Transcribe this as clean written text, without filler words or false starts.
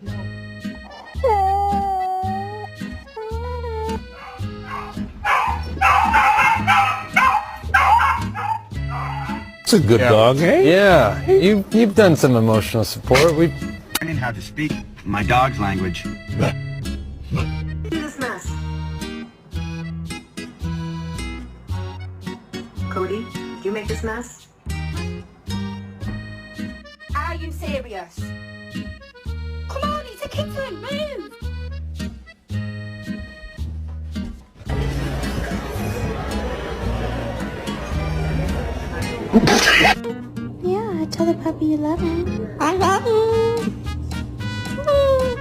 It's a good dog, eh? Yeah, you've done some emotional support. We Learning how to speak my dog's language. Do this mess. Cody, did you make this mess? Are you serious? Come on, it's a kitten, move! Yeah, tell the puppy you love him. I love him. Woo.